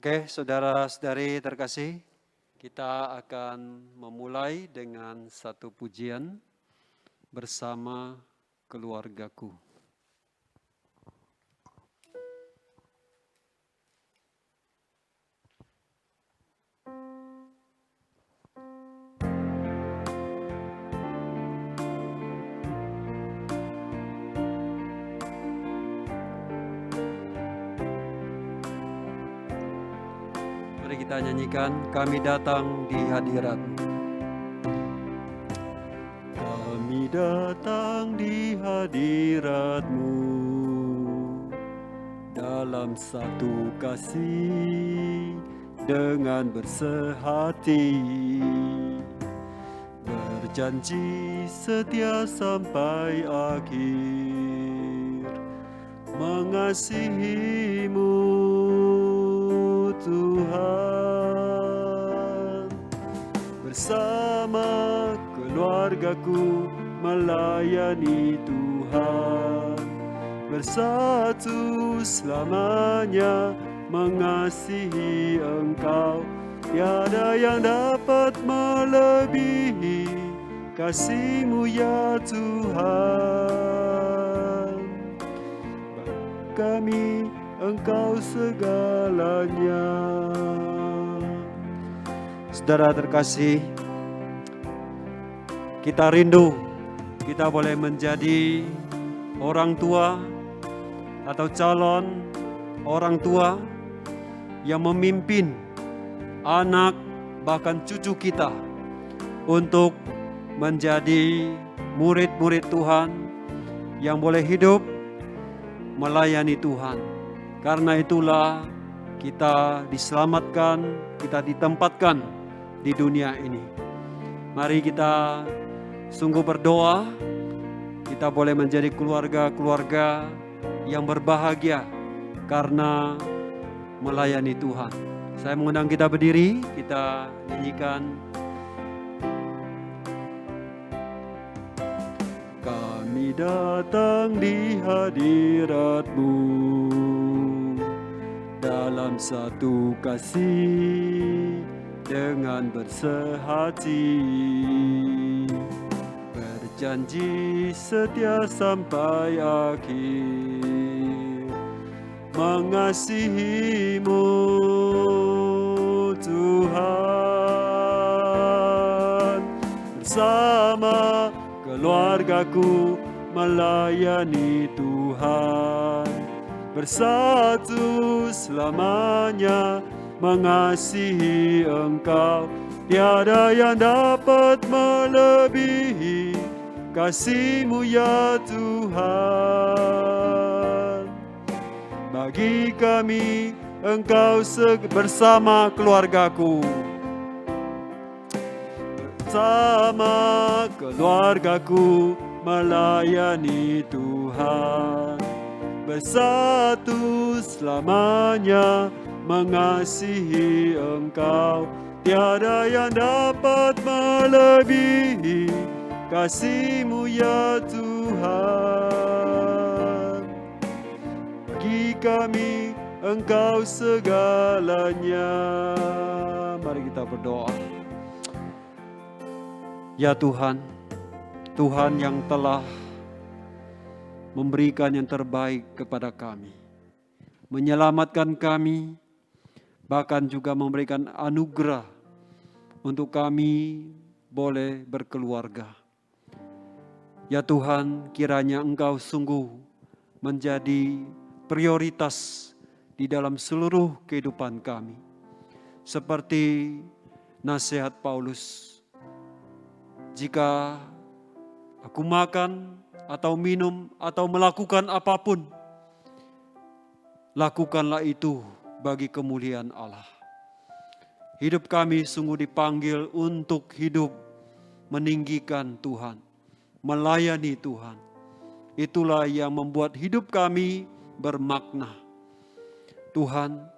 Oke, saudara-saudari terkasih, kita akan memulai dengan satu pujian bersama keluargaku. Mari kita nyanyikan, kami datang di hadirat-Mu. Kami datang di hadirat-Mu dalam satu kasih dengan bersehati, berjanji setia sampai akhir, mengasihi-Mu Tuhan. Bersama keluargaku melayani Tuhan, bersatu selamanya mengasihi Engkau. Tiada yang dapat melebihi kasih-Mu ya Tuhan. Kami Engkau segalanya. Saudara terkasih, kita rindu kita boleh menjadi orang tua atau calon orang tua yang memimpin anak bahkan cucu kita untuk menjadi murid-murid Tuhan yang boleh hidup melayani Tuhan. Karena itulah kita diselamatkan, kita ditempatkan di dunia ini. Mari kita sungguh berdoa, kita boleh menjadi keluarga-keluarga yang berbahagia karena melayani Tuhan. Saya mengundang kita berdiri, kita nyanyikan. Kami datang di hadirat-Mu dalam satu kasih dengan bersehati, berjanji setia sampai akhir, mengasihi-Mu Tuhan. Bersama keluargaku melayani Tuhan, bersatu selamanya mengasihi Engkau. Tiada yang dapat melebihi kasih-Mu ya Tuhan. Bagi kami Engkau bersama keluargaku, bersama keluargaku melayani Tuhan, bersatu selamanya mengasihi Engkau. Tiada yang dapat melebihi kasih-Mu ya Tuhan. Bagi kami Engkau segalanya. Mari kita berdoa. Ya Tuhan, Tuhan yang telah memberikan yang terbaik kepada kami, menyelamatkan kami, bahkan juga memberikan anugerah untuk kami boleh berkeluarga. Ya Tuhan, kiranya Engkau sungguh menjadi prioritas di dalam seluruh kehidupan kami. Seperti nasihat Paulus, jika aku makan atau minum atau melakukan apapun, lakukanlah itu bagi kemuliaan Allah. Hidup kami sungguh dipanggil untuk hidup meninggikan Tuhan, melayani Tuhan. Itulah yang membuat hidup kami bermakna. Tuhan,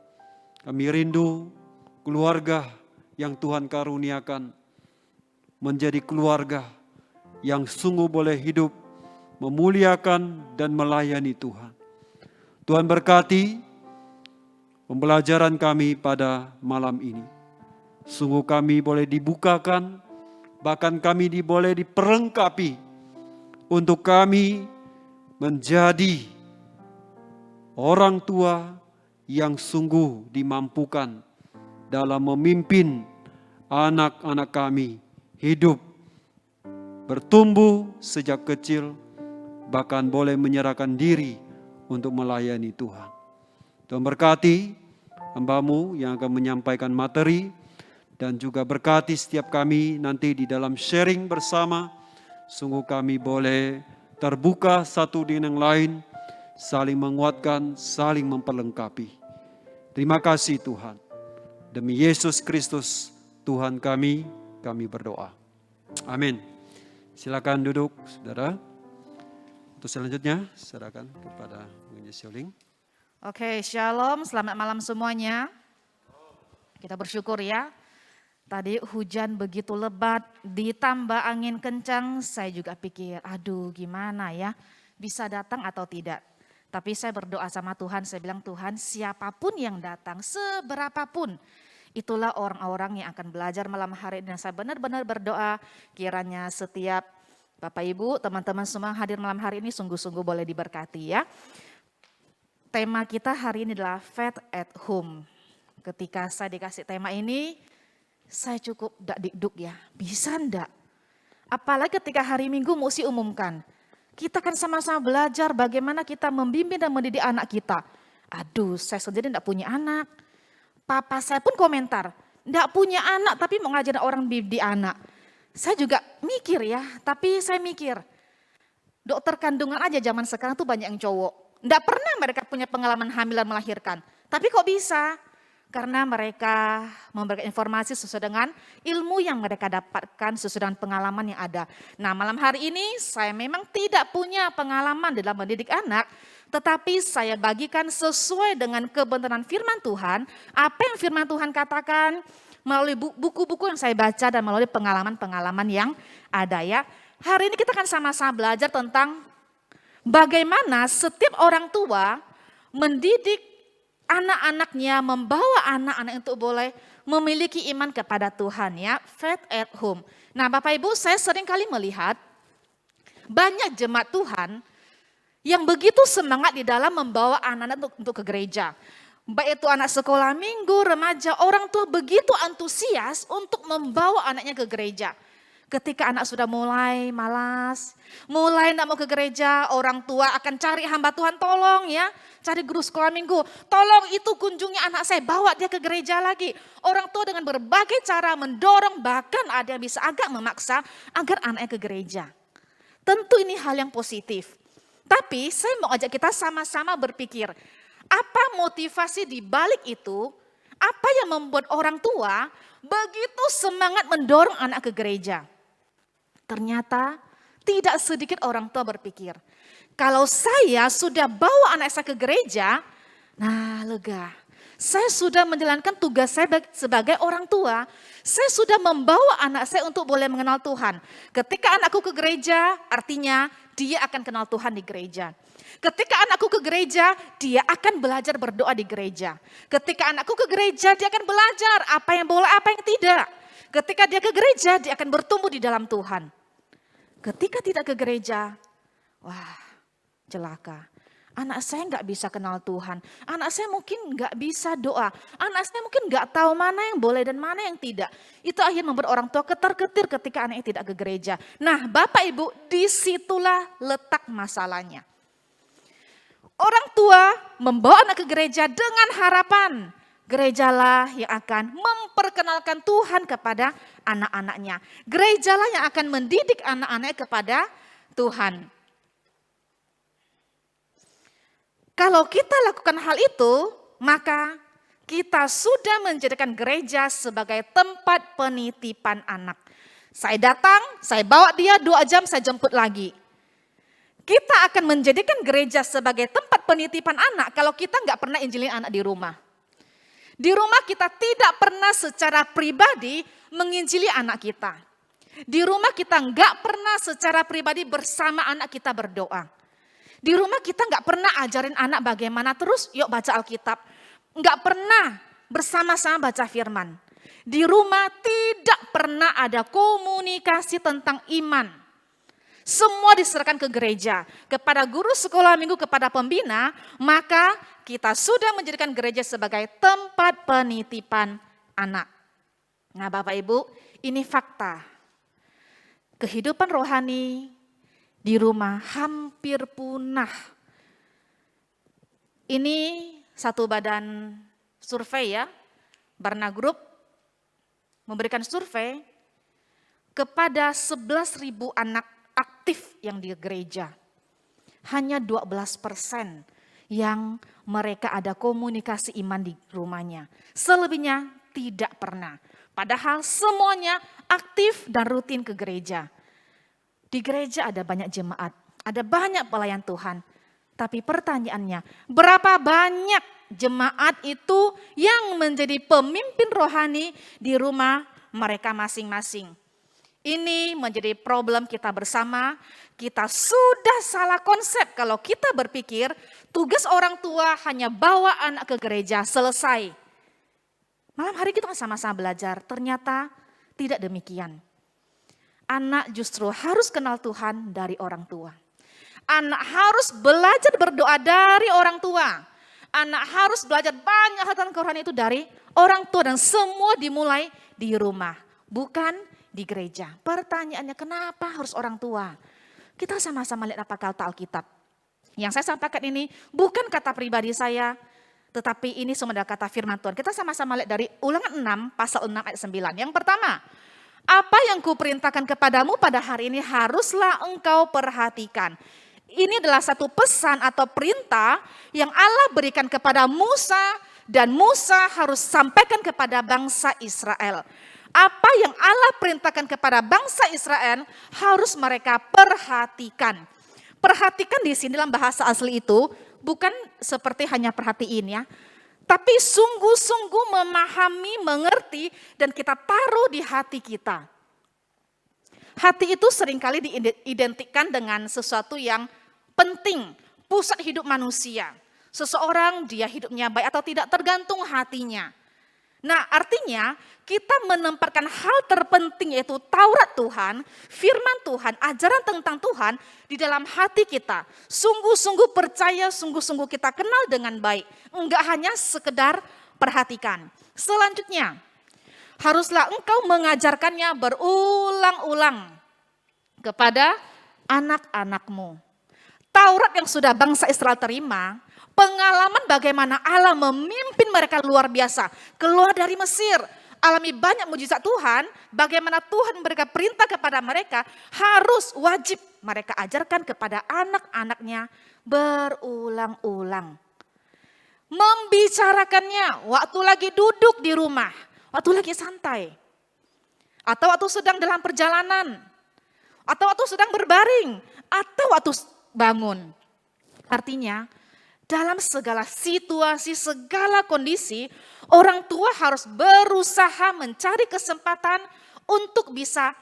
kami rindu keluarga yang Tuhan karuniakan menjadi keluarga yang sungguh boleh hidup memuliakan dan melayani Tuhan. Tuhan berkati pembelajaran kami pada malam ini. Sungguh kami boleh dibukakan, bahkan kami boleh diperlengkapi untuk kami menjadi orang tua yang sungguh dimampukan dalam memimpin anak-anak kami hidup, bertumbuh sejak kecil, bahkan boleh menyerahkan diri untuk melayani Tuhan. Tuhan berkati hamba-Mu yang akan menyampaikan materi, dan juga berkati setiap kami nanti di dalam sharing bersama. Sungguh kami boleh terbuka satu dengan yang lain, saling menguatkan, saling memperlengkapi. Terima kasih Tuhan. Demi Yesus Kristus Tuhan kami berdoa. Amin. Silakan duduk, saudara. Untuk selanjutnya, serahkan kepada Penginjil Sioling. Oke, shalom, selamat malam semuanya. Kita bersyukur ya. Tadi hujan begitu lebat, ditambah angin kencang, saya juga pikir, aduh gimana ya, bisa datang atau tidak. Tapi saya berdoa sama Tuhan, saya bilang Tuhan siapapun yang datang, seberapapun, itulah orang-orang yang akan belajar malam hari ini. Dan saya benar-benar berdoa kiranya setiap Bapak Ibu, teman-teman semua yang hadir malam hari ini sungguh-sungguh boleh diberkati ya. Tema kita hari ini adalah Faith at Home. Ketika saya dikasih tema ini, saya cukup dak-dikduk ya, bisa ndak? Apalagi ketika hari Minggu mesti umumkan. Kita kan sama-sama belajar bagaimana kita membimbing dan mendidik anak kita. Aduh, saya sendiri ndak punya anak. Papa saya pun komentar, ndak punya anak tapi mau ngajarin orang didik anak. Saya juga mikir ya, tapi saya mikir, dokter kandungan aja zaman sekarang tuh banyak yang cowok. Ndak pernah mereka punya pengalaman hamil dan melahirkan. Tapi kok bisa? Karena mereka memberikan informasi sesuai dengan ilmu yang mereka dapatkan sesuai dengan pengalaman yang ada. Nah malam hari ini saya memang tidak punya pengalaman dalam mendidik anak. Tetapi saya bagikan sesuai dengan kebenaran firman Tuhan. Apa yang firman Tuhan katakan melalui buku-buku yang saya baca dan melalui pengalaman-pengalaman yang ada ya. Hari ini kita akan sama-sama belajar tentang bagaimana setiap orang tua mendidik anak-anaknya, membawa anak-anak untuk boleh memiliki iman kepada Tuhan ya, faith at home. Nah Bapak Ibu, saya sering kali melihat banyak jemaat Tuhan yang begitu semangat di dalam membawa anak-anak untuk ke gereja. Baik itu anak sekolah minggu, remaja, orang tua begitu antusias untuk membawa anaknya ke gereja. Ketika anak sudah mulai malas, mulai tidak mau ke gereja, orang tua akan cari hamba Tuhan, tolong ya, cari guru sekolah minggu, tolong itu kunjungi anak saya, bawa dia ke gereja lagi. Orang tua dengan berbagai cara mendorong, bahkan ada yang bisa agak memaksa agar anaknya ke gereja. Tentu ini hal yang positif. Tapi saya mau ajak kita sama-sama berpikir, apa motivasi di balik itu? Apa yang membuat orang tua begitu semangat mendorong anak ke gereja? Ternyata tidak sedikit orang tua berpikir, kalau saya sudah bawa anak saya ke gereja, nah lega. Saya sudah menjalankan tugas saya sebagai orang tua. Saya sudah membawa anak saya untuk boleh mengenal Tuhan. Ketika anakku ke gereja, artinya dia akan kenal Tuhan di gereja. Ketika anakku ke gereja, dia akan belajar berdoa di gereja. Ketika anakku ke gereja, dia akan belajar apa yang boleh, apa yang tidak. Ketika dia ke gereja, dia akan bertumbuh di dalam Tuhan. Ketika tidak ke gereja, wah celaka. Anak saya nggak bisa kenal Tuhan. Anak saya mungkin nggak bisa doa. Anak saya mungkin nggak tahu mana yang boleh dan mana yang tidak. Itu akhirnya membuat orang tua ketar-ketir ketika anaknya tidak ke gereja. Nah Bapak Ibu, disitulah letak masalahnya. Orang tua membawa anak ke gereja dengan harapan gerejalah yang akan memperkenalkan Tuhan kepada anak-anaknya. Gerejalah yang akan mendidik anak-anaknya kepada Tuhan. Kalau kita lakukan hal itu, maka kita sudah menjadikan gereja sebagai tempat penitipan anak. Saya datang, saya bawa dia 2 jam, saya jemput lagi. Kita akan menjadikan gereja sebagai tempat penitipan anak kalau kita nggak pernah injilin anak di rumah. Di rumah kita tidak pernah secara pribadi menginjili anak kita. Di rumah kita nggak pernah secara pribadi bersama anak kita berdoa. Di rumah kita nggak pernah ajarin anak bagaimana terus yuk baca Alkitab. Enggak pernah bersama-sama baca firman. Di rumah tidak pernah ada komunikasi tentang iman. Semua diserahkan ke gereja, kepada guru sekolah minggu, kepada pembina, maka kita sudah menjadikan gereja sebagai tempat penitipan anak. Nah Bapak Ibu, ini fakta. Kehidupan rohani di rumah hampir punah. Ini satu badan survei ya, Barna Group memberikan survei kepada 11.000 anak aktif yang di gereja. Hanya 12% yang mereka ada komunikasi iman di rumahnya. Selebihnya tidak pernah. Padahal semuanya aktif dan rutin ke gereja. Di gereja ada banyak jemaat, ada banyak pelayan Tuhan. Tapi pertanyaannya, berapa banyak jemaat itu yang menjadi pemimpin rohani di rumah mereka masing-masing? Ini menjadi problem kita bersama. Kita sudah salah konsep kalau kita berpikir tugas orang tua hanya bawa anak ke gereja, selesai. Malam hari kita sama-sama belajar, ternyata tidak demikian. Anak justru harus kenal Tuhan dari orang tua. Anak harus belajar berdoa dari orang tua. Anak harus belajar banyak hal tentang kerohanian itu dari orang tua. Dan semua dimulai di rumah, bukan di gereja. Pertanyaannya, kenapa harus orang tua? Kita sama-sama lihat apa kata Alkitab. Yang saya sampaikan ini bukan kata pribadi saya, tetapi ini semua adalah kata firman Tuhan. Kita sama-sama lihat dari Ulangan 6 pasal 6 ayat 9. Yang pertama, apa yang kuperintahkan kepadamu pada hari ini haruslah engkau perhatikan. Ini adalah satu pesan atau perintah yang Allah berikan kepada Musa dan Musa harus sampaikan kepada bangsa Israel. Apa yang Allah perintahkan kepada bangsa Israel harus mereka perhatikan. Perhatikan di sini dalam bahasa asli itu bukan seperti hanya perhatiin ya. Tapi sungguh-sungguh memahami, mengerti dan kita taruh di hati kita. Hati itu seringkali diidentikan dengan sesuatu yang penting, pusat hidup manusia. Seseorang dia hidupnya baik atau tidak tergantung hatinya. Nah artinya kita menempatkan hal terpenting yaitu Taurat Tuhan, firman Tuhan, ajaran tentang Tuhan di dalam hati kita. Sungguh-sungguh percaya, sungguh-sungguh kita kenal dengan baik. Enggak hanya sekedar perhatikan. Selanjutnya, haruslah engkau mengajarkannya berulang-ulang kepada anak-anakmu. Taurat yang sudah bangsa Israel terima, pengalaman bagaimana Allah memimpin mereka luar biasa. Keluar dari Mesir, alami banyak mujizat Tuhan, bagaimana Tuhan memberikan perintah kepada mereka, harus wajib mereka ajarkan kepada anak-anaknya berulang-ulang. Membicarakannya waktu lagi duduk di rumah, waktu lagi santai, atau waktu sedang dalam perjalanan, atau waktu sedang berbaring, atau waktu bangun. Artinya dalam segala situasi, segala kondisi, orang tua harus berusaha mencari kesempatan untuk bisa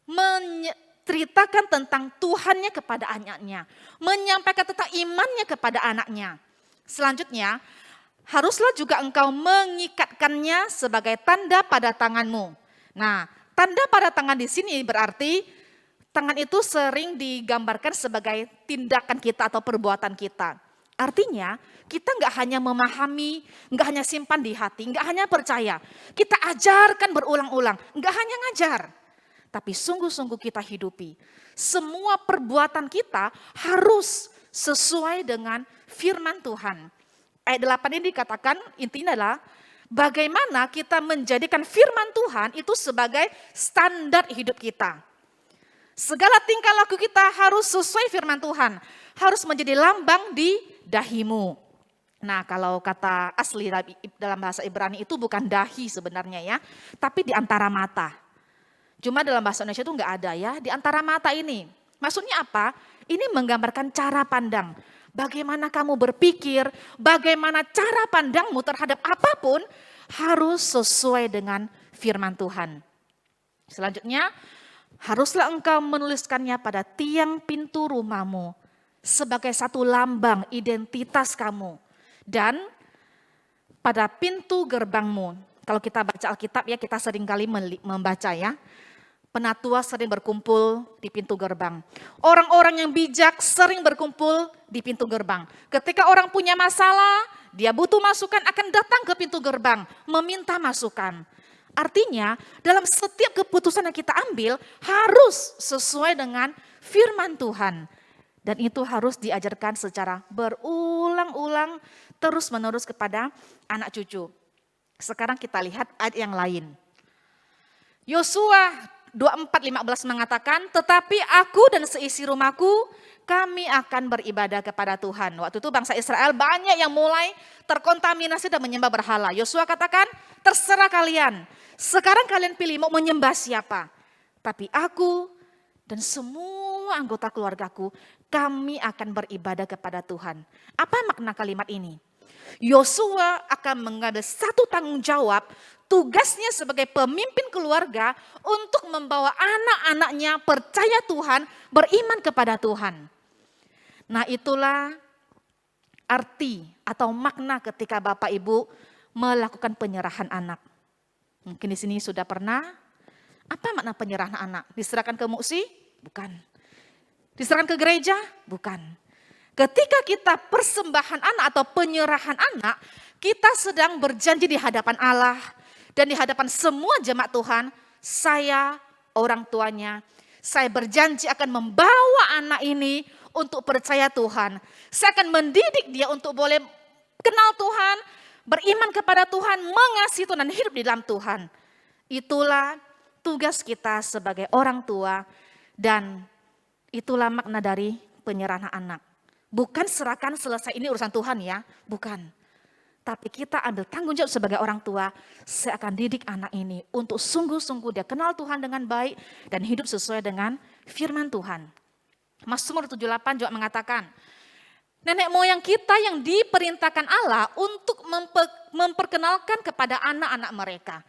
menceritakan tentang Tuhannya kepada anaknya, menyampaikan tentang imannya kepada anaknya. Selanjutnya, haruslah juga engkau mengikatkannya sebagai tanda pada tanganmu. Nah, tanda pada tangan di sini berarti tangan itu sering digambarkan sebagai tindakan kita atau perbuatan kita. Artinya kita nggak hanya memahami, nggak hanya simpan di hati, nggak hanya percaya. Kita ajarkan berulang-ulang, nggak hanya ngajar. Tapi sungguh-sungguh kita hidupi. Semua perbuatan kita harus sesuai dengan firman Tuhan. Ayat 8 ini dikatakan intinya adalah bagaimana kita menjadikan firman Tuhan itu sebagai standar hidup kita. Segala tingkah laku kita harus sesuai firman Tuhan. Harus menjadi lambang di dahimu. Nah kalau kata asli dalam bahasa Ibrani itu bukan dahi sebenarnya ya. Tapi di antara mata. Cuma dalam bahasa Indonesia itu enggak ada ya. Di antara mata ini. Maksudnya apa? Ini menggambarkan cara pandang. Bagaimana kamu berpikir, bagaimana cara pandangmu terhadap apapun harus sesuai dengan firman Tuhan. Selanjutnya, haruslah engkau menuliskannya pada tiang pintu rumahmu sebagai satu lambang identitas kamu. Dan pada pintu gerbangmu. Kalau kita baca Alkitab ya, kita sering kali membaca ya. Penatua sering berkumpul di pintu gerbang. Orang-orang yang bijak sering berkumpul di pintu gerbang. Ketika orang punya masalah, dia butuh masukan akan datang ke pintu gerbang, meminta masukan. Artinya dalam setiap keputusan yang kita ambil harus sesuai dengan firman Tuhan. Dan itu harus diajarkan secara berulang-ulang terus-menerus kepada anak cucu. Sekarang kita lihat ayat yang lain. Yosua 24:15 mengatakan, tetapi aku dan seisi rumahku, kami akan beribadah kepada Tuhan. Waktu itu bangsa Israel banyak yang mulai terkontaminasi dan menyembah berhala. Yosua katakan, terserah kalian. Sekarang kalian pilih mau menyembah siapa. Tapi aku dan semua anggota keluargaku, kami akan beribadah kepada Tuhan. Apa makna kalimat ini? Yosua akan mengambil satu tanggung jawab, tugasnya sebagai pemimpin keluarga untuk membawa anak-anaknya percaya Tuhan, beriman kepada Tuhan. Nah itulah arti atau makna ketika Bapak Ibu melakukan penyerahan anak. Mungkin di sini sudah pernah, apa makna penyerahan anak? Diserahkan ke muksi? Bukan. Diserahkan ke gereja? Bukan. Ketika kita persembahan anak atau penyerahan anak, kita sedang berjanji di hadapan Allah dan di hadapan semua jemaat Tuhan, saya orang tuanya, saya berjanji akan membawa anak ini untuk percaya Tuhan. Saya akan mendidik dia untuk boleh kenal Tuhan, beriman kepada Tuhan, mengasihi Tuhan dan hidup di dalam Tuhan. Itulah tugas kita sebagai orang tua dan itulah makna dari penyerahan anak. Bukan serahkan selesai ini urusan Tuhan ya, bukan. Tapi kita ambil tanggung jawab sebagai orang tua, saya akan didik anak ini untuk sungguh-sungguh dia kenal Tuhan dengan baik dan hidup sesuai dengan firman Tuhan. Mazmur 78 juga mengatakan, nenek moyang kita yang diperintahkan Allah untuk memperkenalkan kepada anak-anak mereka.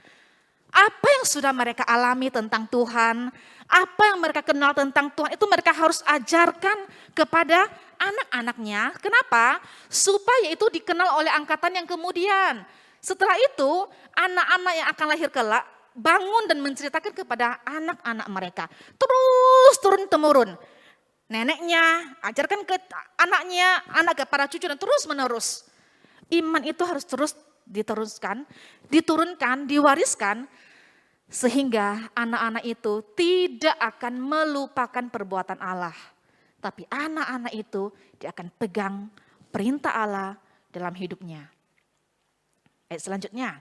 Apa yang sudah mereka alami tentang Tuhan, apa yang mereka kenal tentang Tuhan, itu mereka harus ajarkan kepada anak-anaknya. Kenapa? Supaya itu dikenal oleh angkatan yang kemudian. Setelah itu, anak-anak yang akan lahir kelak bangun dan menceritakan kepada anak-anak mereka. Terus turun-temurun. Neneknya ajarkan ke anaknya, anak kepada cucu dan terus menerus. Iman itu harus terus diteruskan, diturunkan, diwariskan. Sehingga anak-anak itu tidak akan melupakan perbuatan Allah. Tapi anak-anak itu dia akan pegang perintah Allah dalam hidupnya. Ayat selanjutnya,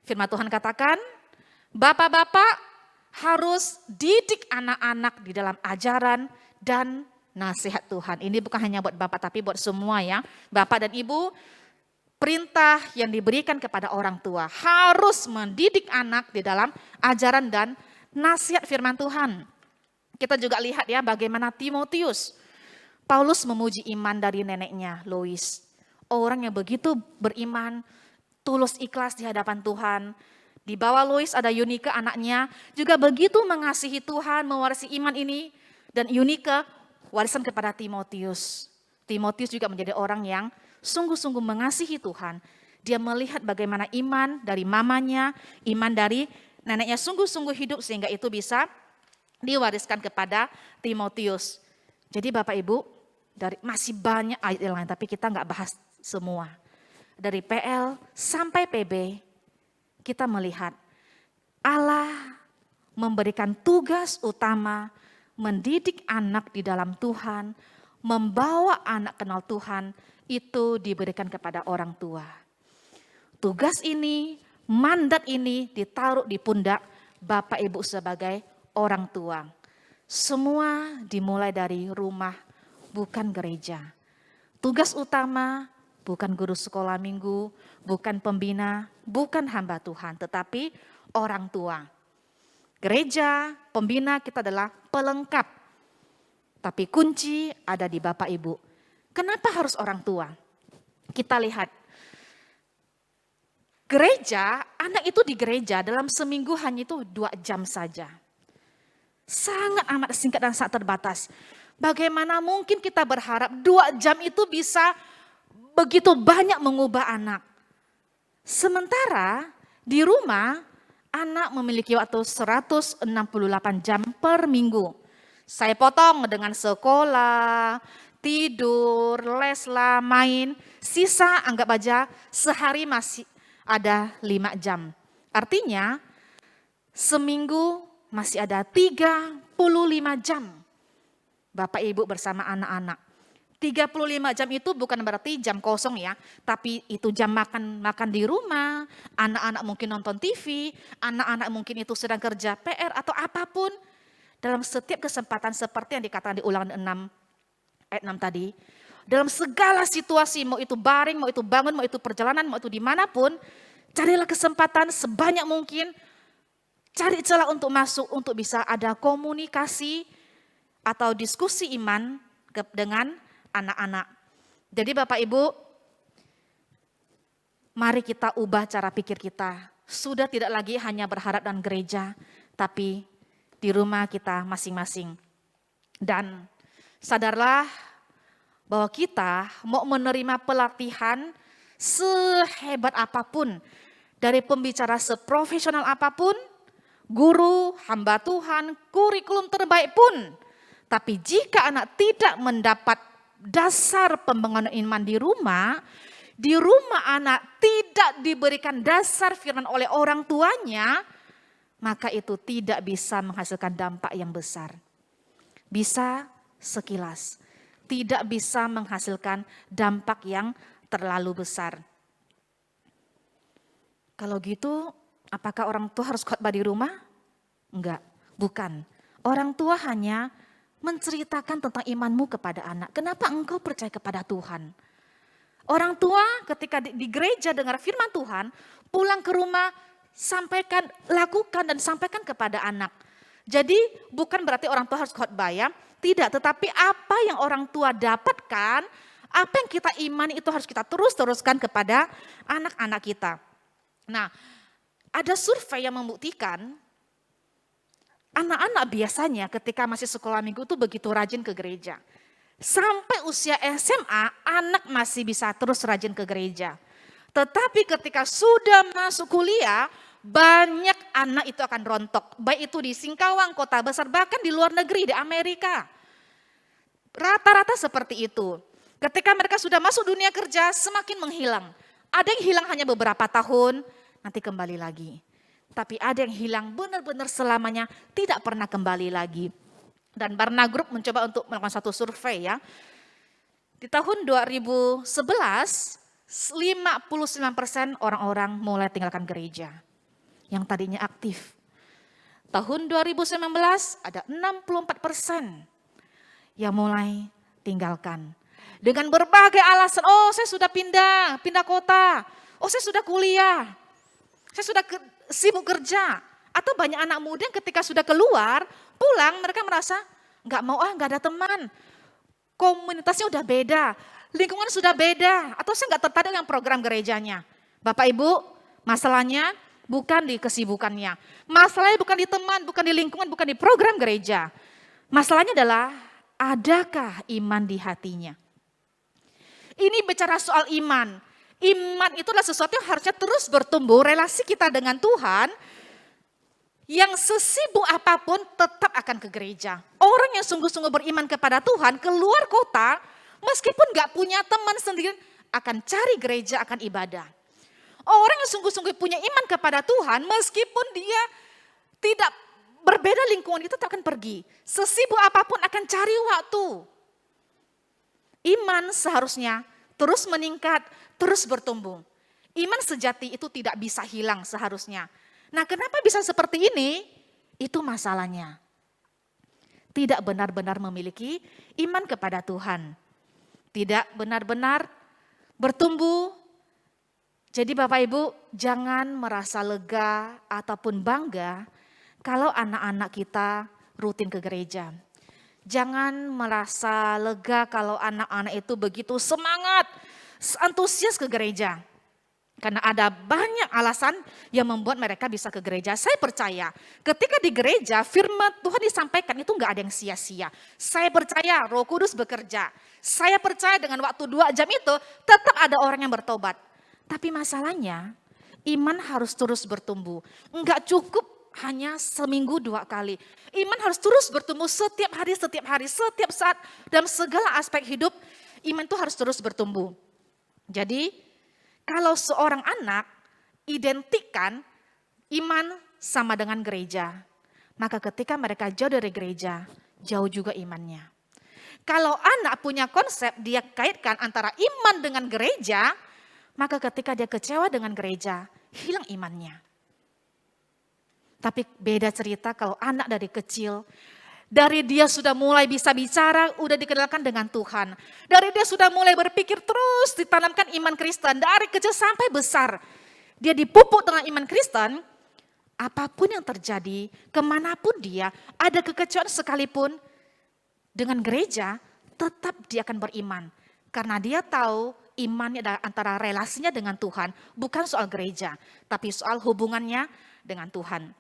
firman Tuhan katakan, bapak-bapak harus didik anak-anak di dalam ajaran dan nasihat Tuhan. Ini bukan hanya buat bapak tapi buat semua ya. Bapak dan ibu, perintah yang diberikan kepada orang tua harus mendidik anak di dalam ajaran dan nasihat firman Tuhan. Kita juga lihat ya bagaimana Timotius. Paulus memuji iman dari neneknya Lois. Orang yang begitu beriman, tulus ikhlas di hadapan Tuhan. Di bawah Lois ada Eunike anaknya, juga begitu mengasihi Tuhan, mewarisi iman ini. Dan Eunike warisan kepada Timotius. Timotius juga menjadi orang yang sungguh-sungguh mengasihi Tuhan. Dia melihat bagaimana iman dari mamanya, iman dari neneknya sungguh-sungguh hidup sehingga itu bisa diwariskan kepada Timotius. Jadi Bapak Ibu, masih banyak ayat yang lain tapi kita nggak bahas semua. Dari PL sampai PB kita melihat Allah memberikan tugas utama mendidik anak di dalam Tuhan, membawa anak kenal Tuhan, itu diberikan kepada orang tua. Tugas ini, mandat ini ditaruh di pundak Bapak Ibu sebagai orang tua. Semua dimulai dari rumah, bukan gereja. Tugas utama bukan guru sekolah minggu, bukan pembina, bukan hamba Tuhan, tetapi orang tua. Gereja, pembina kita adalah pelengkap. Tapi kunci ada di Bapak Ibu. Kenapa harus orang tua? Kita lihat. Gereja, anak itu di gereja dalam seminggu hanya itu 2 jam saja. Sangat amat singkat dan sangat terbatas. Bagaimana mungkin kita berharap 2 jam itu bisa begitu banyak mengubah anak. Sementara di rumah anak memiliki waktu 168 jam per minggu. Saya potong dengan sekolah, tidur, les lah, main. Sisa anggap aja sehari masih ada 5 jam. Artinya seminggu masih ada 35 jam Bapak Ibu bersama anak-anak. 35 jam itu bukan berarti jam kosong ya, tapi itu jam makan di rumah, anak-anak mungkin nonton TV, anak-anak mungkin itu sedang kerja PR atau apapun. Dalam setiap kesempatan seperti yang dikatakan di Ulangan 6 ayat 6 tadi, dalam segala situasi, mau itu baring, mau itu bangun, mau itu perjalanan, mau itu dimanapun, carilah kesempatan sebanyak mungkin, cari celah untuk masuk, untuk bisa ada komunikasi atau diskusi iman dengan anak-anak. Jadi Bapak Ibu, mari kita ubah cara pikir kita. Sudah tidak lagi hanya berharap dan gereja, tapi di rumah kita masing-masing. Dan sadarlah bahwa kita mau menerima pelatihan sehebat apapun, dari pembicara seprofesional apapun, guru, hamba Tuhan, kurikulum terbaik pun. Tapi jika anak tidak mendapat dasar pembangunan iman di rumah anak tidak diberikan dasar firman oleh orang tuanya, maka itu tidak bisa menghasilkan dampak yang besar. Bisa sekilas, tidak bisa menghasilkan dampak yang terlalu besar. Kalau gitu, apakah orang tua harus khotbah di rumah? Enggak, bukan. Orang tua hanya menceritakan tentang imanmu kepada anak. Kenapa engkau percaya kepada Tuhan? Orang tua ketika di gereja dengar firman Tuhan, pulang ke rumah, sampaikan, lakukan dan sampaikan kepada anak. Jadi bukan berarti orang tua harus khotbah ya, tidak. Tetapi apa yang orang tua dapatkan, apa yang kita imani itu harus kita teruskan kepada anak-anak kita. Nah, ada survei yang membuktikan anak-anak biasanya ketika masih sekolah minggu itu begitu rajin ke gereja. Sampai usia SMA, anak masih bisa terus rajin ke gereja. Tetapi ketika sudah masuk kuliah, banyak anak itu akan rontok. Baik itu di Singkawang, kota besar, bahkan di luar negeri, di Amerika. Rata-rata seperti itu. Ketika mereka sudah masuk dunia kerja, semakin menghilang. Ada yang hilang hanya beberapa tahun, nanti kembali lagi. Tapi ada yang hilang benar-benar selamanya, tidak pernah kembali lagi. Dan Barna Group mencoba untuk melakukan satu survei ya. Di tahun 2011, 59% orang-orang mulai tinggalkan gereja. Yang tadinya aktif. Tahun 2019 ada 64% yang mulai tinggalkan. Dengan berbagai alasan, oh saya sudah pindah kota. Oh saya sudah kuliah. Saya sudah sibuk kerja. Atau banyak anak muda yang ketika sudah keluar, pulang mereka merasa nggak mau nggak ada teman. Komunitasnya udah beda, lingkungan sudah beda. Atau saya nggak tertarik dengan program gerejanya. Bapak Ibu, masalahnya bukan di kesibukannya. Masalahnya bukan di teman, bukan di lingkungan, bukan di program gereja. Masalahnya adalah adakah iman di hatinya. Ini bicara soal iman. Iman itu adalah sesuatu yang harusnya terus bertumbuh. Relasi kita dengan Tuhan yang sesibuk apapun tetap akan ke gereja. Orang yang sungguh-sungguh beriman kepada Tuhan keluar kota meskipun gak punya teman sendiri akan cari gereja, akan ibadah. Orang yang sungguh-sungguh punya iman kepada Tuhan meskipun dia tidak berbeda lingkungan itu tetap akan pergi. Sesibuk apapun akan cari waktu. Iman seharusnya terus meningkat, terus bertumbuh. Iman sejati itu tidak bisa hilang seharusnya. Nah, kenapa bisa seperti ini? Itu masalahnya. Tidak benar-benar memiliki iman kepada Tuhan. Tidak benar-benar bertumbuh. Jadi Bapak Ibu, jangan merasa lega ataupun bangga kalau anak-anak kita rutin ke gereja. Jangan merasa lega kalau anak-anak itu begitu semangat, antusias ke gereja. Karena ada banyak alasan yang membuat mereka bisa ke gereja. Saya percaya ketika di gereja firman Tuhan disampaikan itu gak ada yang sia-sia. Saya percaya Roh Kudus bekerja. Saya percaya dengan waktu 2 jam itu tetap ada orang yang bertobat. Tapi masalahnya iman harus terus bertumbuh. Enggak cukup hanya seminggu 2 kali. Iman harus terus bertumbuh setiap hari, setiap saat. Dalam segala aspek hidup, iman itu harus terus bertumbuh. Jadi kalau seorang anak identikan iman sama dengan gereja, maka ketika mereka jauh dari gereja, jauh juga imannya. Kalau anak punya konsep dia kaitkan antara iman dengan gereja, maka ketika dia kecewa dengan gereja, hilang imannya. Tapi beda cerita kalau anak dari kecil, dari dia sudah mulai bisa bicara, udah dikenalkan dengan Tuhan. Dari dia sudah mulai berpikir terus ditanamkan iman Kristen, dari kecil sampai besar. Dia dipupuk dengan iman Kristen, apapun yang terjadi, kemanapun dia, ada kekecewaan sekalipun, dengan gereja, tetap dia akan beriman. Karena dia tahu imannya adalah antara relasinya dengan Tuhan, bukan soal gereja, tapi soal hubungannya dengan Tuhan.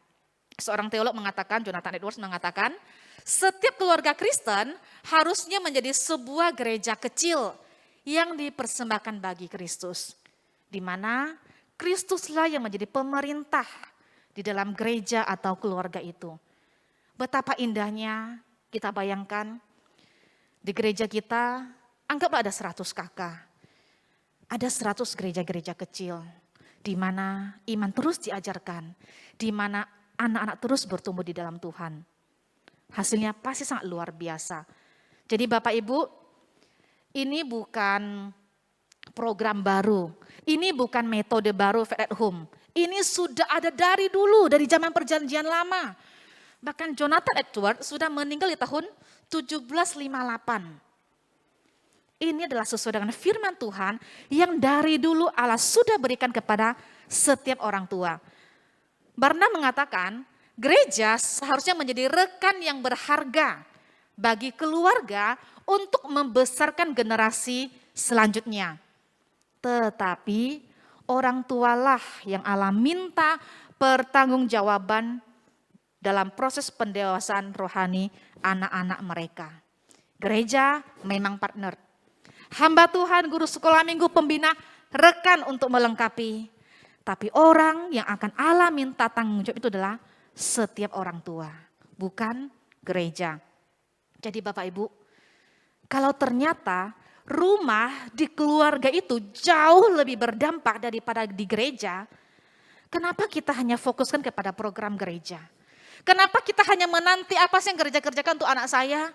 Seorang teolog mengatakan, Jonathan Edwards mengatakan, setiap keluarga Kristen harusnya menjadi sebuah gereja kecil yang dipersembahkan bagi Kristus. Di mana Kristuslah yang menjadi pemerintah di dalam gereja atau keluarga itu. Betapa indahnya kita bayangkan di gereja kita, anggaplah ada 100 kakak. Ada 100 gereja-gereja kecil di mana iman terus diajarkan, di mana anak-anak terus bertumbuh di dalam Tuhan. Hasilnya pasti sangat luar biasa. Jadi Bapak Ibu, ini bukan program baru. Ini bukan metode baru Faith at Home. Ini sudah ada dari dulu, dari zaman perjanjian lama. Bahkan Jonathan Edwards sudah meninggal di tahun 1758. Ini adalah sesuai dengan firman Tuhan yang dari dulu Allah sudah berikan kepada setiap orang tua. Barna mengatakan, gereja seharusnya menjadi rekan yang berharga bagi keluarga untuk membesarkan generasi selanjutnya. Tetapi orang tualah yang Allah minta pertanggungjawaban dalam proses pendewasaan rohani anak-anak mereka. Gereja memang partner. Hamba Tuhan, guru sekolah minggu, pembina, rekan untuk melengkapi. Tapi orang yang akan Allah minta tanggung jawab itu adalah setiap orang tua, bukan gereja. Jadi Bapak Ibu, kalau ternyata rumah di keluarga itu jauh lebih berdampak daripada di gereja, kenapa kita hanya fokuskan kepada program gereja? Kenapa kita hanya menanti apa sih yang gereja kerjakan untuk anak saya?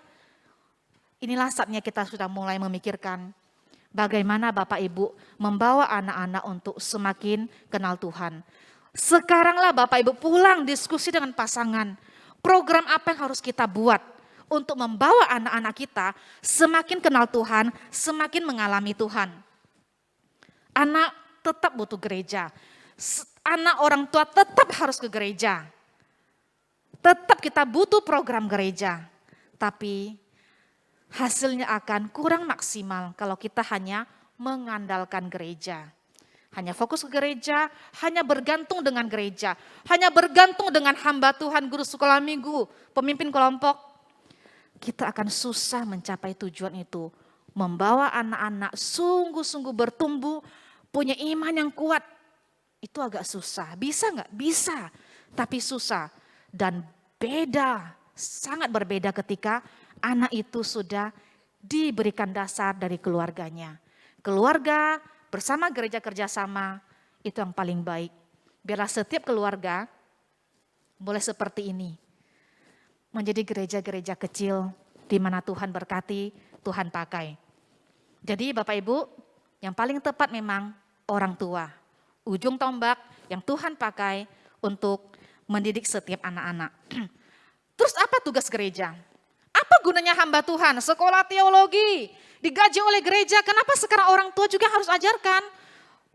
Inilah saatnya kita sudah mulai memikirkan bagaimana Bapak Ibu membawa anak-anak untuk semakin kenal Tuhan. Sekaranglah Bapak Ibu pulang diskusi dengan pasangan. Program apa yang harus kita buat untuk membawa anak-anak kita semakin kenal Tuhan, semakin mengalami Tuhan. Anak tetap butuh gereja. Anak orang tua tetap harus ke gereja. Tetap kita butuh program gereja. Tapi hasilnya akan kurang maksimal kalau kita hanya mengandalkan gereja. Hanya fokus ke gereja, hanya bergantung dengan gereja. Hanya bergantung dengan hamba Tuhan, guru sekolah minggu, pemimpin kelompok. Kita akan susah mencapai tujuan itu. Membawa anak-anak sungguh-sungguh bertumbuh, punya iman yang kuat. Itu agak susah. Bisa nggak? Bisa. Tapi susah. Dan beda, sangat berbeda ketika anak itu sudah diberikan dasar dari keluarganya. Keluarga bersama gereja kerjasama itu yang paling baik. Biarlah setiap keluarga boleh seperti ini. Menjadi gereja-gereja kecil di mana Tuhan berkati, Tuhan pakai. Jadi Bapak Ibu, yang paling tepat memang orang tua. Ujung tombak yang Tuhan pakai untuk mendidik setiap anak-anak. Terus apa tugas gereja? Apa gunanya hamba Tuhan? Sekolah teologi, digaji oleh gereja, kenapa sekarang orang tua juga harus ajarkan?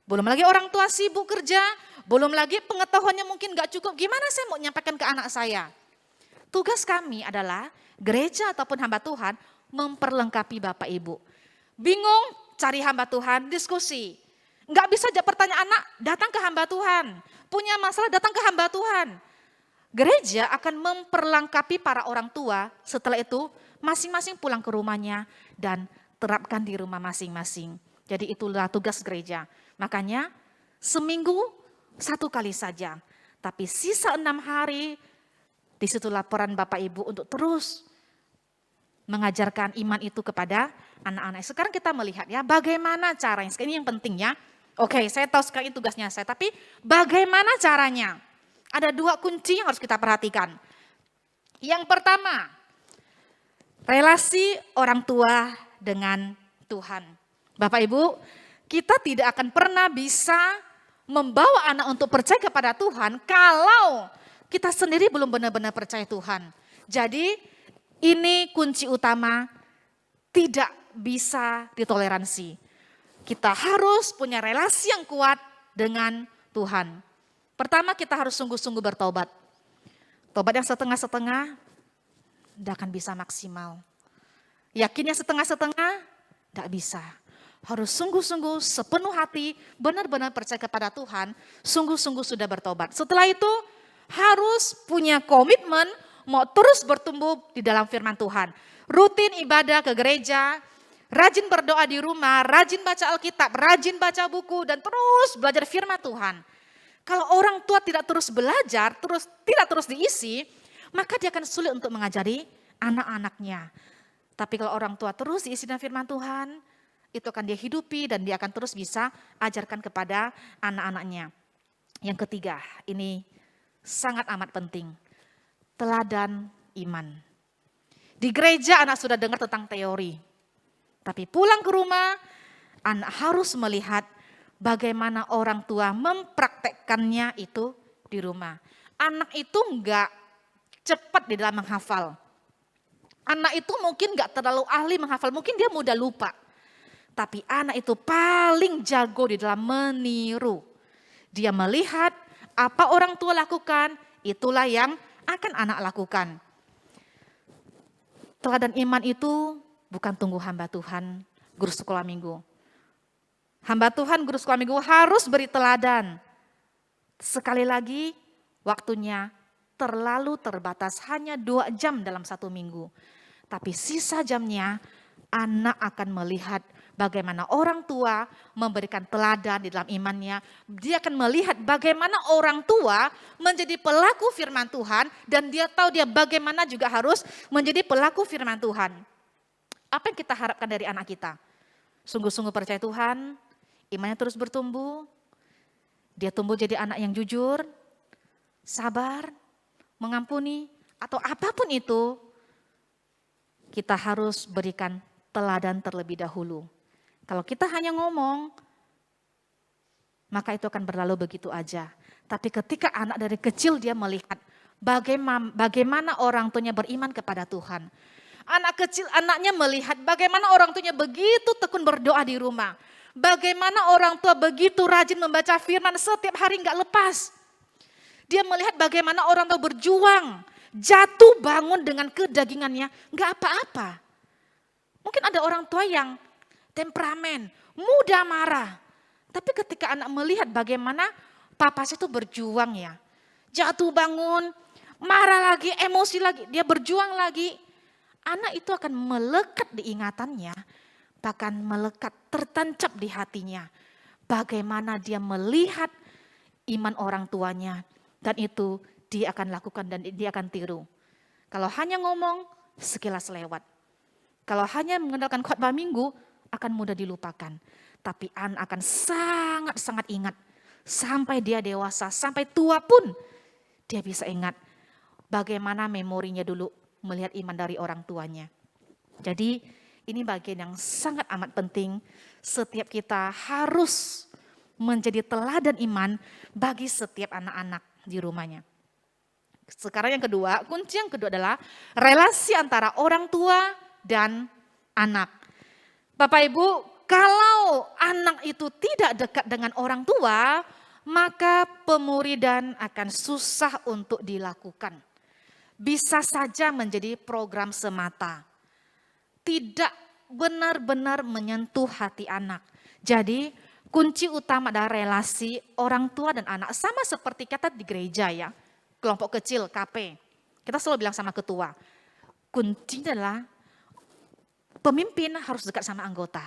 Belum lagi orang tua sibuk kerja, belum lagi pengetahuannya mungkin gak cukup. Gimana saya mau nyampaikan ke anak saya? Tugas kami adalah gereja ataupun hamba Tuhan memperlengkapi Bapak Ibu. Bingung cari hamba Tuhan, diskusi. Gak bisa jawab pertanyaan anak, datang ke hamba Tuhan. Punya masalah, datang ke hamba Tuhan. Gereja akan memperlengkapi para orang tua, setelah itu masing-masing pulang ke rumahnya dan terapkan di rumah masing-masing. Jadi itulah tugas gereja. Makanya seminggu 1 kali saja. Tapi sisa 6 hari, disitulah peran Bapak Ibu untuk terus mengajarkan iman itu kepada anak-anak. Sekarang kita melihat ya bagaimana caranya. Ini yang penting ya. Oke, saya tahu sekarang ini tugasnya saya, tapi bagaimana caranya? Ada 2 kunci yang harus kita perhatikan. Yang pertama, relasi orang tua dengan Tuhan. Bapak Ibu, kita tidak akan pernah bisa membawa anak untuk percaya kepada Tuhan kalau kita sendiri belum benar-benar percaya Tuhan. Jadi ini kunci utama, tidak bisa ditoleransi. Kita harus punya relasi yang kuat dengan Tuhan. Pertama kita harus sungguh-sungguh bertobat. Tobat yang setengah-setengah tidak akan bisa maksimal. Yakinnya setengah-setengah tidak bisa. Harus sungguh-sungguh sepenuh hati benar-benar percaya kepada Tuhan. Sungguh-sungguh sudah bertobat. Setelah itu harus punya komitmen mau terus bertumbuh di dalam firman Tuhan. Rutin ibadah ke gereja, rajin berdoa di rumah, rajin baca Alkitab, rajin baca buku, dan terus belajar firman Tuhan. Kalau orang tua tidak terus belajar, tidak terus diisi, maka dia akan sulit untuk mengajari anak-anaknya. Tapi kalau orang tua terus diisi dengan firman Tuhan, itu akan dia hidupi dan dia akan terus bisa ajarkan kepada anak-anaknya. Yang ketiga, ini sangat amat penting. Teladan iman. Di gereja anak sudah dengar tentang teori. Tapi pulang ke rumah, anak harus melihat bagaimana orang tua mempraktekkannya itu di rumah. Anak itu enggak cepat di dalam menghafal. Anak itu mungkin enggak terlalu ahli menghafal, mungkin dia mudah lupa. Tapi anak itu paling jago di dalam meniru. Dia melihat apa orang tua lakukan, itulah yang akan anak lakukan. Teladan iman itu bukan tunggu hamba Tuhan, guru sekolah minggu. Hamba Tuhan, guru sekolah minggu harus beri teladan. Sekali lagi, waktunya terlalu terbatas, hanya 2 jam dalam 1 minggu. Tapi sisa jamnya, anak akan melihat bagaimana orang tua memberikan teladan di dalam imannya. Dia akan melihat bagaimana orang tua menjadi pelaku firman Tuhan. Dan dia tahu dia bagaimana juga harus menjadi pelaku firman Tuhan. Apa yang kita harapkan dari anak kita? Sungguh-sungguh percaya Tuhan, imannya terus bertumbuh. Dia tumbuh jadi anak yang jujur, sabar, mengampuni, atau apapun itu. Kita harus berikan teladan terlebih dahulu. Kalau kita hanya ngomong, maka itu akan berlalu begitu aja. Tapi ketika anak dari kecil dia melihat bagaimana orang tuanya beriman kepada Tuhan. Anak kecil, anaknya melihat bagaimana orang tuanya begitu tekun berdoa di rumah. Bagaimana orang tua begitu rajin membaca firman setiap hari enggak lepas. Dia melihat bagaimana orang tua berjuang, jatuh bangun dengan kedagingannya, enggak apa-apa. Mungkin ada orang tua yang temperamen, mudah marah. Tapi ketika anak melihat bagaimana papanya itu berjuang ya. Jatuh bangun, marah lagi, emosi lagi, dia berjuang lagi. Anak itu akan melekat di ingatannya, bahkan melekat tertancap di hatinya. Bagaimana dia melihat iman orang tuanya. Dan itu dia akan lakukan dan dia akan tiru. Kalau hanya ngomong, sekilas lewat. Kalau hanya mengandalkan khotbah minggu, akan mudah dilupakan. Tapi anak akan sangat-sangat ingat. Sampai dia dewasa, sampai tua pun dia bisa ingat bagaimana memorinya dulu melihat iman dari orang tuanya. Jadi ini bagian yang sangat amat penting. Setiap kita harus menjadi teladan iman bagi setiap anak-anak di rumahnya. Sekarang yang kedua, kunci yang kedua adalah relasi antara orang tua dan anak. Bapak Ibu, kalau anak itu tidak dekat dengan orang tua, maka pemuridan akan susah untuk dilakukan. Bisa saja menjadi program semata. Tidak benar-benar menyentuh hati anak. Jadi kunci utama adalah relasi orang tua dan anak. Sama seperti kata di gereja ya, kelompok kecil KP. Kita selalu bilang sama ketua, kuncinya adalah pemimpin harus dekat sama anggota.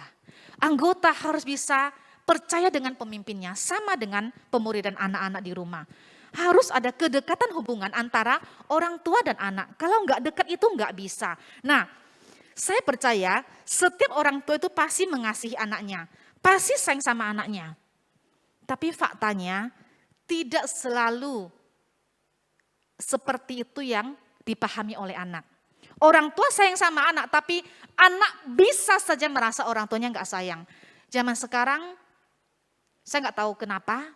Anggota harus bisa percaya dengan pemimpinnya, sama dengan pemuridan anak-anak di rumah. Harus ada kedekatan hubungan antara orang tua dan anak. Kalau nggak dekat itu nggak bisa. Nah, saya percaya setiap orang tua itu pasti mengasihi anaknya, pasti sayang sama anaknya. Tapi faktanya tidak selalu seperti itu yang dipahami oleh anak. Orang tua sayang sama anak, tapi anak bisa saja merasa orang tuanya nggak sayang. Zaman sekarang, saya nggak tahu kenapa,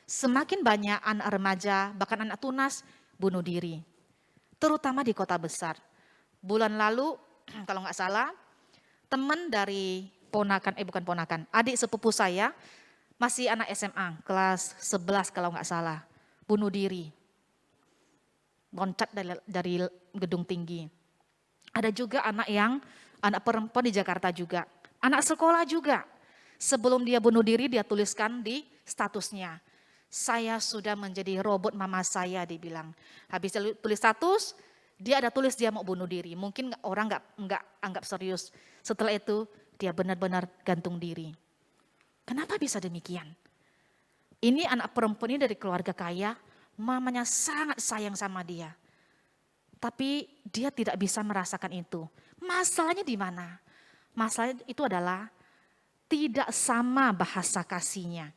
semakin banyak anak remaja, bahkan anak tunas, bunuh diri. Terutama di kota besar. Bulan lalu, kalau nggak salah, teman dari adik sepupu saya, masih anak SMA, kelas 11 kalau nggak salah, bunuh diri. Loncat dari gedung tinggi. Ada juga anak perempuan di Jakarta juga, anak sekolah juga. Sebelum dia bunuh diri, dia tuliskan di statusnya, saya sudah menjadi robot mama saya, dibilang. Habis tulis status, dia ada tulis dia mau bunuh diri. Mungkin orang nggak anggap serius. Setelah itu dia benar-benar gantung diri. Kenapa bisa demikian? Ini anak perempuan ini dari keluarga kaya, mamanya sangat sayang sama dia. Tapi dia tidak bisa merasakan itu. Masalahnya di mana? Masalahnya itu adalah tidak sama bahasa kasihnya.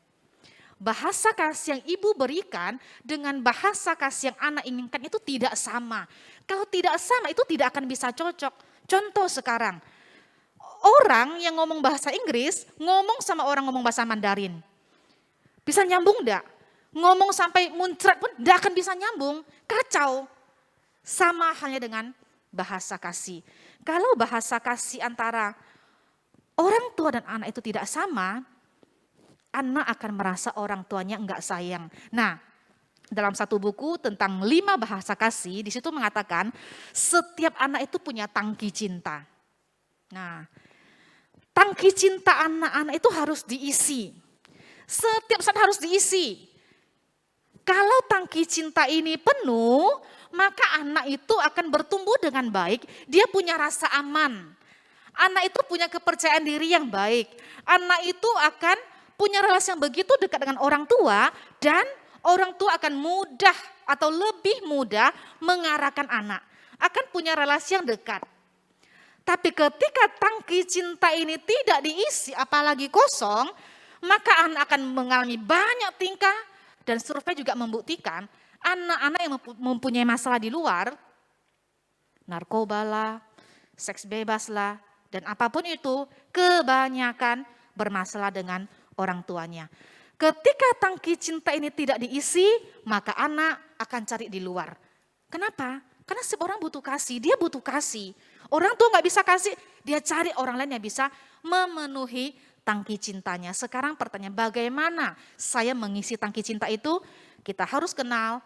Bahasa kasih yang ibu berikan dengan bahasa kasih yang anak inginkan itu tidak sama. Kalau tidak sama itu tidak akan bisa cocok. Contoh sekarang, orang yang ngomong bahasa Inggris ngomong sama orang ngomong bahasa Mandarin. Bisa nyambung enggak? Ngomong sampai muncrat pun enggak akan bisa nyambung. Kacau. Sama halnya dengan bahasa kasih. Kalau bahasa kasih antara orang tua dan anak itu tidak sama, anak akan merasa orang tuanya enggak sayang. Nah, dalam satu buku tentang 5 bahasa kasih, di situ mengatakan setiap anak itu punya tangki cinta. Nah, tangki cinta anak-anak itu harus diisi. Setiap saat harus diisi. Kalau tangki cinta ini penuh, maka anak itu akan bertumbuh dengan baik. Dia punya rasa aman. Anak itu punya kepercayaan diri yang baik. Anak itu akan punya relasi yang begitu dekat dengan orang tua, dan orang tua akan mudah atau lebih mudah mengarahkan anak. Akan punya relasi yang dekat. Tapi ketika tangki cinta ini tidak diisi, apalagi kosong, maka anak akan mengalami banyak tingkah, dan survei juga membuktikan anak-anak yang mempunyai masalah di luar, narkoba lah, seks bebas lah, dan apapun itu, kebanyakan bermasalah dengan orang tuanya. Ketika tangki cinta ini tidak diisi, maka anak akan cari di luar. Kenapa? Karena setiap orang butuh kasih, dia butuh kasih. Orang tua nggak bisa kasih, dia cari orang lain yang bisa memenuhi tangki cintanya. Sekarang pertanyaan, bagaimana saya mengisi tangki cinta itu? Kita harus kenal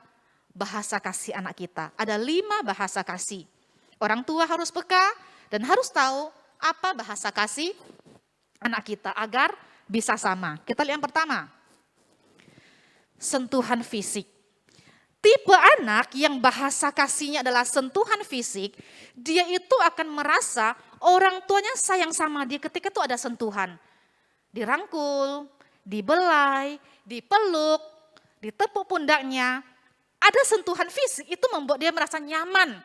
bahasa kasih anak kita. Ada 5 bahasa kasih. Orang tua harus peka dan harus tahu apa bahasa kasih anak kita agar bisa sama. Kita lihat yang pertama, sentuhan fisik. Tipe anak yang bahasa kasihnya adalah sentuhan fisik, dia itu akan merasa orang tuanya sayang sama dia ketika itu ada sentuhan. Dirangkul, dibelai, dipeluk, ditepuk pundaknya. Ada sentuhan fisik, itu membuat dia merasa nyaman.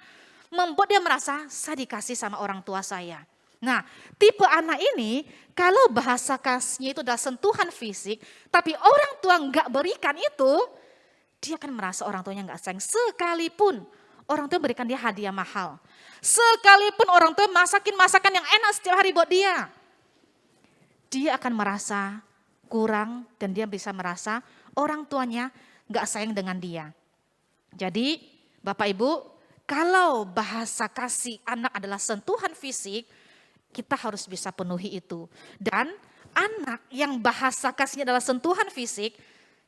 Membuat dia merasa saya dikasih sama orang tua saya. Nah, tipe anak ini kalau bahasa kasihnya itu adalah sentuhan fisik, tapi orang tua enggak berikan itu, dia akan merasa orang tuanya enggak sayang. Sekalipun orang tua berikan dia hadiah mahal. Sekalipun orang tua masakin masakan yang enak setiap hari buat dia. Dia akan merasa kurang dan dia bisa merasa orang tuanya enggak sayang dengan dia. Jadi Bapak Ibu, kalau bahasa kasih anak adalah sentuhan fisik, kita harus bisa penuhi itu. Dan anak yang bahasa kasihnya adalah sentuhan fisik,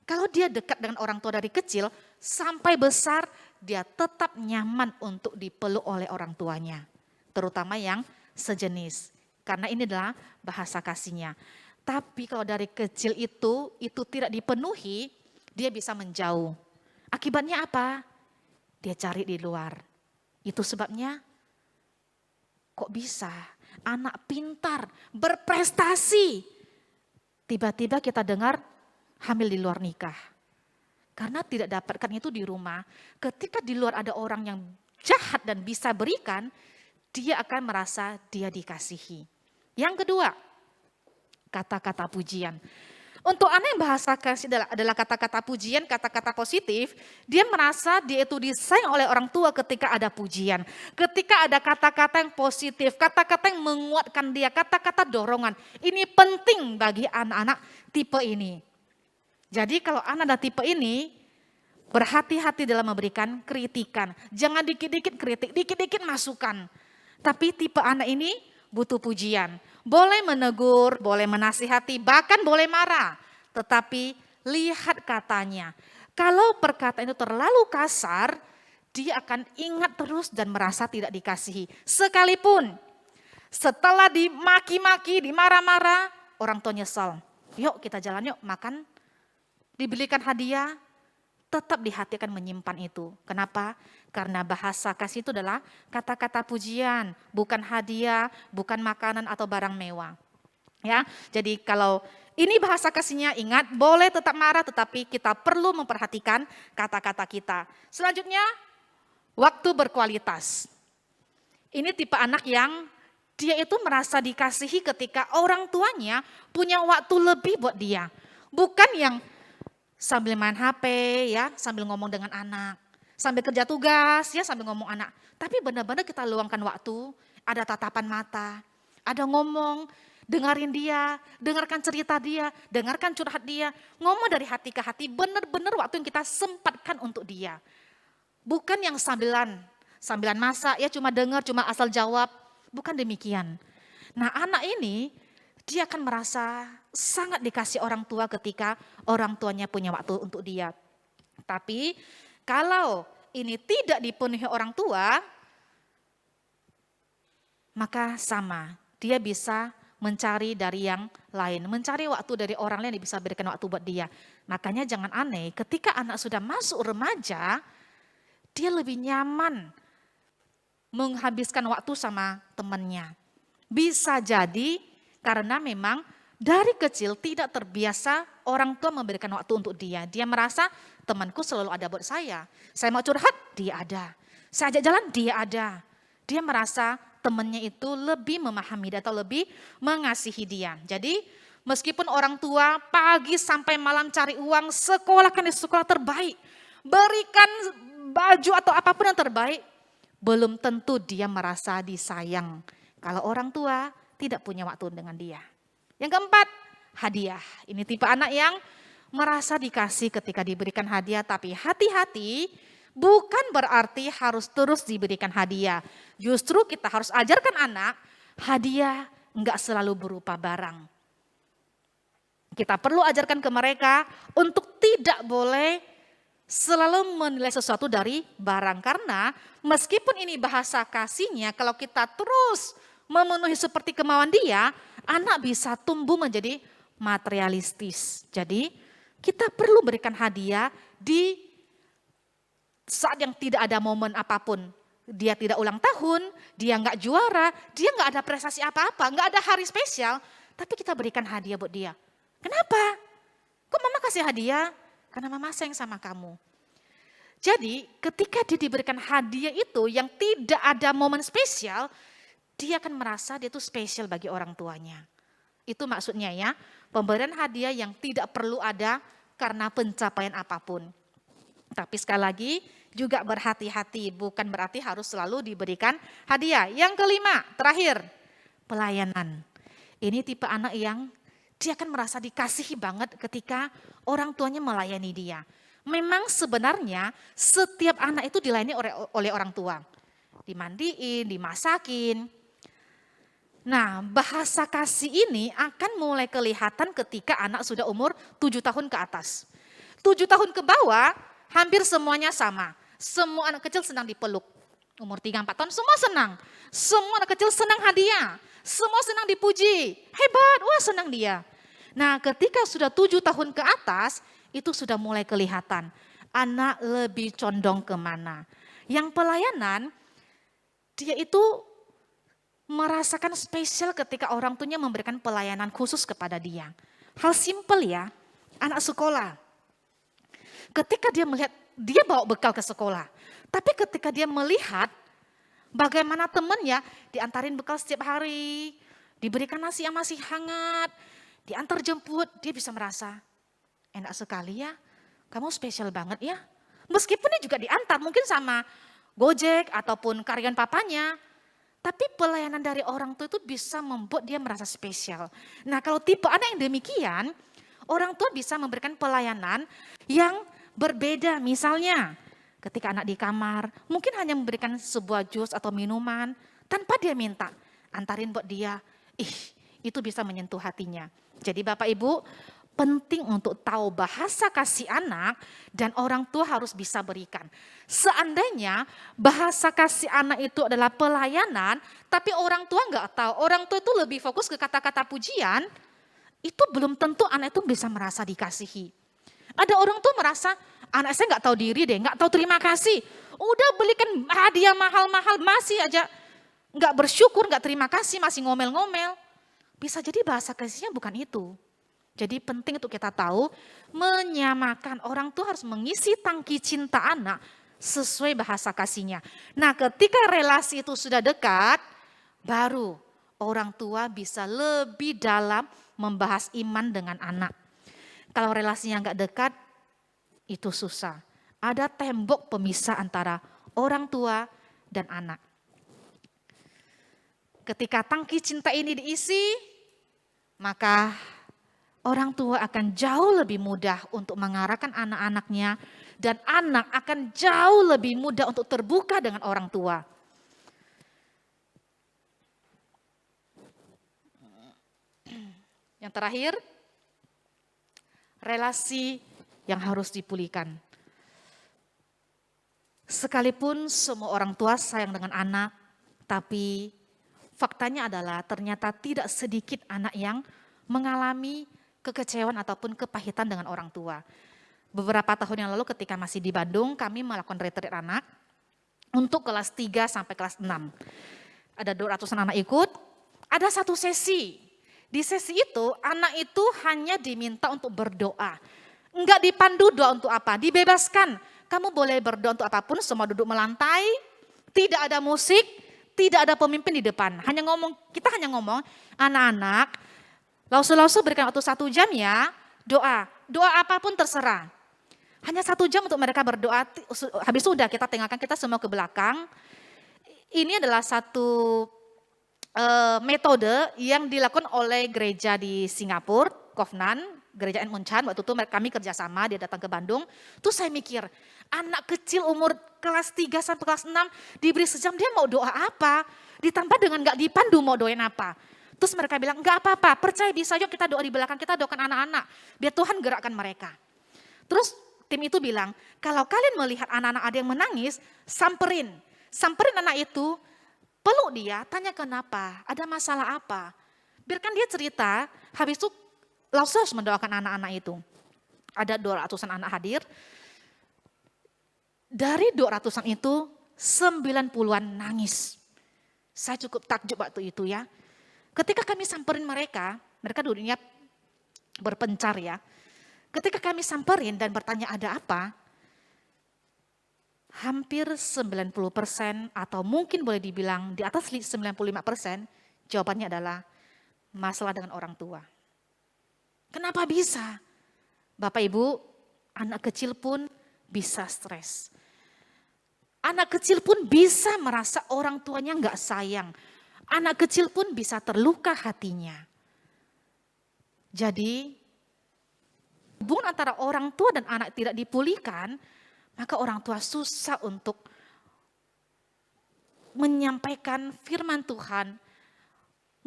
kalau dia dekat dengan orang tua dari kecil sampai besar, dia tetap nyaman untuk dipeluk oleh orang tuanya. Terutama yang sejenis. Karena ini adalah bahasa kasihnya. Tapi kalau dari kecil itu tidak dipenuhi, dia bisa menjauh. Akibatnya apa? Dia cari di luar. Itu sebabnya kok bisa anak pintar, berprestasi, tiba-tiba kita dengar hamil di luar nikah. Karena tidak dapatkan itu di rumah, ketika di luar ada orang yang jahat dan bisa berikan, dia akan merasa dia dikasihi. Yang kedua, kata-kata pujian. Untuk anak yang bahasa kasih adalah kata-kata pujian, kata-kata positif, dia merasa dia itu disayang oleh orang tua ketika ada pujian. Ketika ada kata-kata yang positif, kata-kata yang menguatkan dia, kata-kata dorongan. Ini penting bagi anak-anak tipe ini. Jadi kalau anak dan tipe ini, berhati-hati dalam memberikan kritikan. Jangan dikit-dikit kritik, dikit-dikit masukan. Tapi tipe anak ini butuh pujian. Boleh menegur, boleh menasihati, bahkan boleh marah. Tetapi lihat katanya. Kalau perkataan itu terlalu kasar, dia akan ingat terus dan merasa tidak dikasihi. Sekalipun setelah dimaki-maki, dimarah-marah, orang tua nyesel. Yuk kita jalan yuk makan. Dibelikan hadiah, tetap di hati akan menyimpan itu. Kenapa? Karena bahasa kasih itu adalah kata-kata pujian, bukan hadiah, bukan makanan atau barang mewah. Ya, jadi kalau ini bahasa kasihnya, ingat boleh tetap marah, tetapi kita perlu memperhatikan kata-kata kita. Selanjutnya, waktu berkualitas. Ini tipe anak yang dia itu merasa dikasihi ketika orang tuanya punya waktu lebih buat dia. Bukan yang sambil main HP ya, sambil ngomong dengan anak, sambil kerja tugas ya, sambil ngomong anak. Tapi benar-benar kita luangkan waktu, ada tatapan mata, ada ngomong, dengerin dia, dengarkan cerita dia, dengarkan curhat dia, ngomong dari hati ke hati, benar-benar waktu yang kita sempatkan untuk dia. Bukan yang sambilan masak ya, cuma dengar, cuma asal jawab, bukan demikian. Nah anak ini dia akan merasa sangat dikasih orang tua ketika orang tuanya punya waktu untuk dia. Tapi kalau ini tidak dipenuhi orang tua, maka sama, dia bisa mencari dari yang lain, mencari waktu dari orang lain yang bisa berikan waktu buat dia. Makanya jangan aneh, ketika anak sudah masuk remaja, dia lebih nyaman menghabiskan waktu sama temannya. Bisa jadi karena memang dari kecil tidak terbiasa orang tua memberikan waktu untuk dia. Dia merasa temanku selalu ada buat saya. Saya mau curhat, dia ada. Saya ajak jalan, dia ada. Dia merasa temannya itu lebih memahami dia atau lebih mengasihi dia. Jadi meskipun orang tua pagi sampai malam cari uang, sekolahkan di sekolah terbaik, berikan baju atau apapun yang terbaik, belum tentu dia merasa disayang. Kalau orang tua tidak punya waktu dengan dia. Yang keempat, hadiah. Ini tipe anak yang merasa dikasih ketika diberikan hadiah, tapi hati-hati, bukan berarti harus terus diberikan hadiah. Justru kita harus ajarkan anak, hadiah enggak selalu berupa barang. Kita perlu ajarkan ke mereka untuk tidak boleh selalu menilai sesuatu dari barang. Karena meskipun ini bahasa kasihnya, kalau kita terus memenuhi seperti kemauan dia, anak bisa tumbuh menjadi materialistis. Jadi kita perlu berikan hadiah di saat yang tidak ada momen apapun. Dia tidak ulang tahun, dia nggak juara, dia nggak ada prestasi apa-apa, nggak ada hari spesial, tapi kita berikan hadiah buat dia. Kenapa? Kok mama kasih hadiah? Karena mama sayang sama kamu. Jadi ketika dia diberikan hadiah itu yang tidak ada momen spesial, dia akan merasa dia itu spesial bagi orang tuanya. Itu maksudnya ya, pemberian hadiah yang tidak perlu ada karena pencapaian apapun. Tapi sekali lagi juga berhati-hati, bukan berarti harus selalu diberikan hadiah. Yang kelima, terakhir, pelayanan. Ini tipe anak yang dia akan merasa dikasihi banget ketika orang tuanya melayani dia. Memang sebenarnya setiap anak itu dilayani oleh orang tua. Dimandiin, dimasakin. Nah, bahasa kasih ini akan mulai kelihatan ketika anak sudah umur 7 tahun ke atas. 7 tahun ke bawah hampir semuanya sama. Semua anak kecil senang dipeluk. Umur 3-4 tahun semua senang. Semua anak kecil senang hadiah. Semua senang dipuji. Hebat, wah senang dia. Nah, ketika sudah 7 tahun ke atas, itu sudah mulai kelihatan. Anak lebih condong kemana. Yang pelayanan, dia itu merasakan spesial ketika orang tuanya memberikan pelayanan khusus kepada dia. Hal simpel ya, anak sekolah. Ketika dia melihat, dia bawa bekal ke sekolah. Tapi ketika dia melihat bagaimana temannya diantarin bekal setiap hari, diberikan nasi yang masih hangat, diantar jemput, dia bisa merasa, enak sekali ya, kamu spesial banget ya. Meskipun dia juga diantar mungkin sama Gojek ataupun karyawan papanya. Tapi pelayanan dari orang tua itu bisa membuat dia merasa spesial. Nah kalau tipe anak yang demikian, orang tua bisa memberikan pelayanan yang berbeda. Misalnya ketika anak di kamar, mungkin hanya memberikan sebuah jus atau minuman tanpa dia minta. Antarin buat dia, itu bisa menyentuh hatinya. Jadi Bapak Ibu, penting untuk tahu bahasa kasih anak dan orang tua harus bisa berikan. Seandainya bahasa kasih anak itu adalah pelayanan, tapi orang tua nggak tahu, orang tua itu lebih fokus ke kata-kata pujian, itu belum tentu anak itu bisa merasa dikasihi. Ada orang tua merasa, anak saya nggak tahu diri deh, nggak tahu terima kasih. Udah belikan hadiah mahal-mahal, masih aja nggak bersyukur, nggak terima kasih, masih ngomel-ngomel. Bisa jadi bahasa kasihnya bukan itu. Jadi penting untuk kita tahu, menyamakan orang tua harus mengisi tangki cinta anak sesuai bahasa kasihnya. Nah ketika relasi itu sudah dekat, baru orang tua bisa lebih dalam membahas iman dengan anak. Kalau relasinya nggak dekat, itu susah. Ada tembok pemisah antara orang tua dan anak. Ketika tangki cinta ini diisi, maka orang tua akan jauh lebih mudah untuk mengarahkan anak-anaknya dan anak akan jauh lebih mudah untuk terbuka dengan orang tua. Yang terakhir, relasi yang harus dipulihkan. Sekalipun semua orang tua sayang dengan anak, tapi faktanya adalah ternyata tidak sedikit anak yang mengalami kekecewaan ataupun kepahitan dengan orang tua. Beberapa tahun yang lalu ketika masih di Bandung, kami melakukan retreat anak untuk kelas 3 sampai kelas 6. Ada 200 anak ikut, ada satu sesi. Di sesi itu anak itu hanya diminta untuk berdoa. Enggak dipandu doa untuk apa, dibebaskan. Kamu boleh berdoa untuk apapun, semua duduk melantai, tidak ada musik, tidak ada pemimpin di depan. Kita hanya ngomong, anak-anak, lausu-lausu berikan waktu 1 jam ya, doa apapun terserah. Hanya 1 jam untuk mereka berdoa, habis sudah kita tinggalkan, kita semua ke belakang. Ini adalah satu metode yang dilakukan oleh gereja di Singapura, Kovnan, gereja Ed Munchan, waktu itu kami kerjasama, dia datang ke Bandung. Terus saya mikir, anak kecil umur kelas 3 sampai kelas 6 diberi sejam, dia mau doa apa? Ditambah dengan gak dipandu mau doain apa? Terus mereka bilang, enggak apa-apa, percaya bisa, yuk kita doa di belakang, kita doakan anak-anak. Biar Tuhan gerakkan mereka. Terus tim itu bilang, kalau kalian melihat anak-anak ada yang menangis, samperin anak itu, peluk dia, tanya kenapa, ada masalah apa. Biarkan dia cerita, habis itu langsung harus mendoakan anak-anak itu. Ada 200-an anak hadir. Dari 200-an itu, 90-an nangis. Saya cukup takjub waktu itu ya. Ketika kami samperin mereka dulunya berpencar ya. Ketika kami samperin dan bertanya ada apa, hampir 90% atau mungkin boleh dibilang di atas 95%, jawabannya adalah masalah dengan orang tua. Kenapa bisa? Bapak Ibu, anak kecil pun bisa stres. Anak kecil pun bisa merasa orang tuanya enggak sayang. Anak kecil pun bisa terluka hatinya. Jadi, hubungan antara orang tua dan anak tidak dipulihkan, maka orang tua susah untuk menyampaikan firman Tuhan,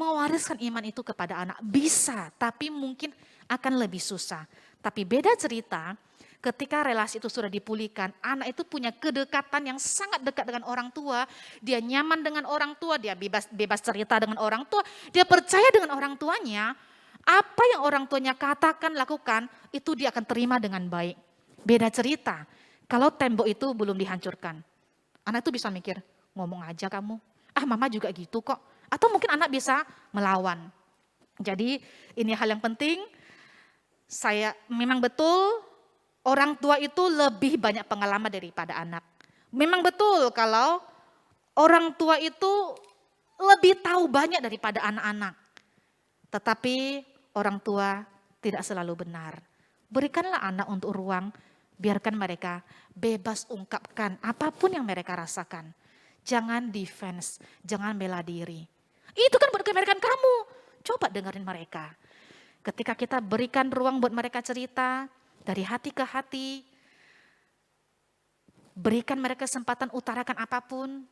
mewariskan iman itu kepada anak. Bisa, tapi mungkin akan lebih susah. Tapi beda cerita, ketika relasi itu sudah dipulihkan, anak itu punya kedekatan yang sangat dekat dengan orang tua. Dia nyaman dengan orang tua, dia bebas cerita dengan orang tua. Dia percaya dengan orang tuanya, apa yang orang tuanya katakan, lakukan, itu dia akan terima dengan baik. Beda cerita, kalau tembok itu belum dihancurkan. Anak itu bisa mikir, ngomong aja kamu. Mama juga gitu kok. Atau mungkin anak bisa melawan. Jadi ini hal yang penting. Memang betul orang tua itu lebih banyak pengalaman daripada anak. Memang betul kalau orang tua itu lebih tahu banyak daripada anak-anak. Tetapi orang tua tidak selalu benar. Berikanlah anak untuk ruang, biarkan mereka bebas ungkapkan apapun yang mereka rasakan. Jangan defense, jangan bela diri. Itu kan buat kebaikan kamu. Coba dengerin mereka. Ketika kita berikan ruang buat mereka cerita dari hati ke hati, berikan mereka kesempatan utarakan apapun,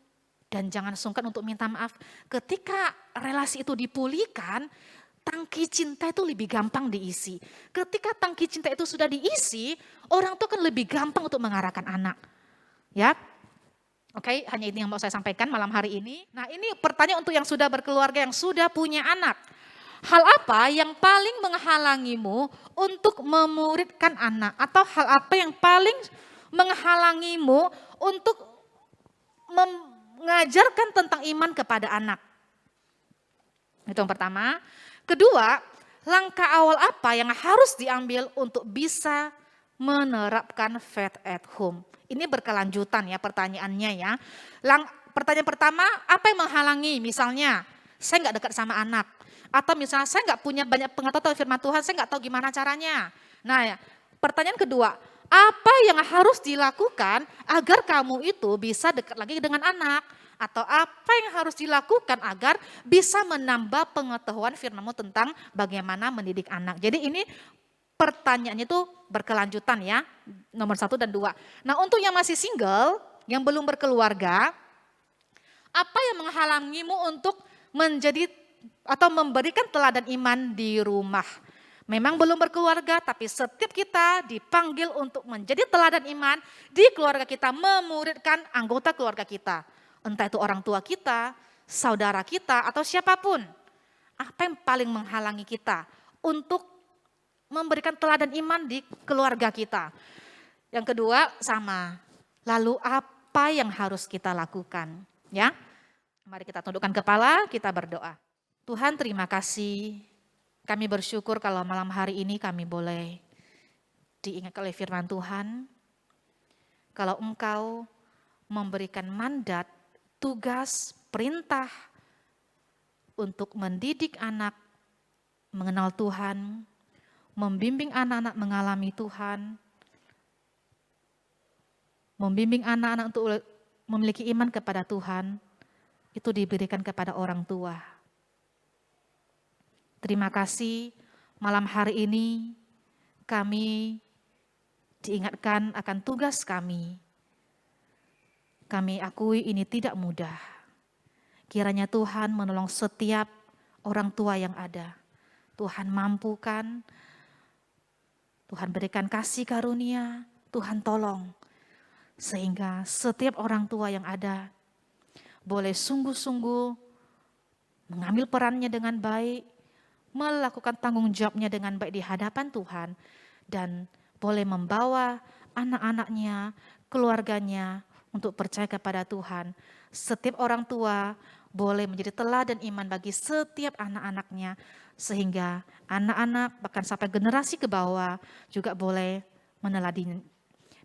dan jangan sungkan untuk minta maaf. Ketika relasi itu dipulihkan, tangki cinta itu lebih gampang diisi. Ketika tangki cinta itu sudah diisi, orang tua kan lebih gampang untuk mengarahkan anak. Ya, oke, hanya ini yang mau saya sampaikan malam hari ini. Nah, ini pertanyaan untuk yang sudah berkeluarga, yang sudah punya anak. Hal apa yang paling menghalangimu untuk memuridkan anak? Atau hal apa yang paling menghalangimu untuk mengajarkan tentang iman kepada anak? Itu yang pertama. Kedua, langkah awal apa yang harus diambil untuk bisa menerapkan faith at home? Ini berkelanjutan ya pertanyaannya ya. Pertanyaan pertama, apa yang menghalangi? Misalnya, saya nggak dekat sama anak. Atau misalnya saya nggak punya banyak pengetahuan firman Tuhan, saya nggak tahu gimana caranya. Nah ya, pertanyaan kedua, apa yang harus dilakukan agar kamu itu bisa dekat lagi dengan anak? Atau apa yang harus dilakukan agar bisa menambah pengetahuan firman-Mu tentang bagaimana mendidik anak. Jadi ini pertanyaannya itu berkelanjutan ya, nomor 1 dan 2. Nah untuk yang masih single, yang belum berkeluarga, apa yang menghalangimu untuk menjadi atau memberikan teladan iman di rumah? Memang belum berkeluarga, tapi setiap kita dipanggil untuk menjadi teladan iman di keluarga kita, memuridkan anggota keluarga kita. Entah itu orang tua kita, saudara kita, atau siapapun. Apa yang paling menghalangi kita untuk memberikan teladan iman di keluarga kita? Yang kedua sama, lalu apa yang harus kita lakukan? Ya, mari kita tundukkan kepala, kita berdoa. Tuhan terima kasih, kami bersyukur kalau malam hari ini kami boleh diingat oleh firman Tuhan. Kalau Engkau memberikan mandat, tugas, perintah untuk mendidik anak mengenal Tuhan, membimbing anak-anak mengalami Tuhan, membimbing anak-anak untuk memiliki iman kepada Tuhan, itu diberikan kepada orang tua. Terima kasih malam hari ini kami diingatkan akan tugas kami. Kami akui ini tidak mudah. Kiranya Tuhan menolong setiap orang tua yang ada. Tuhan mampukan, Tuhan berikan kasih karunia, Tuhan tolong. Sehingga setiap orang tua yang ada boleh sungguh-sungguh mengambil perannya dengan baik, melakukan tanggung jawabnya dengan baik di hadapan Tuhan, dan boleh membawa anak-anaknya, keluarganya, untuk percaya kepada Tuhan. Setiap orang tua boleh menjadi teladan iman bagi setiap anak-anaknya. Sehingga anak-anak bahkan sampai generasi ke bawah juga boleh meneladani.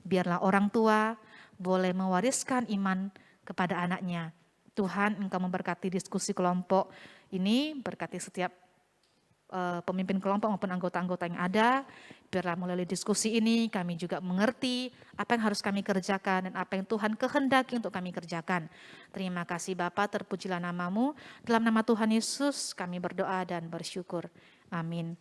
Biarlah orang tua boleh mewariskan iman kepada anaknya. Tuhan Engkau memberkati diskusi kelompok ini, berkati setiap pemimpin kelompok maupun anggota-anggota yang ada. Biarlah melalui diskusi ini kami juga mengerti apa yang harus kami kerjakan dan apa yang Tuhan kehendaki untuk kami kerjakan. Terima kasih Bapa, terpujilah nama-Mu. Dalam nama Tuhan Yesus kami berdoa dan bersyukur. Amin.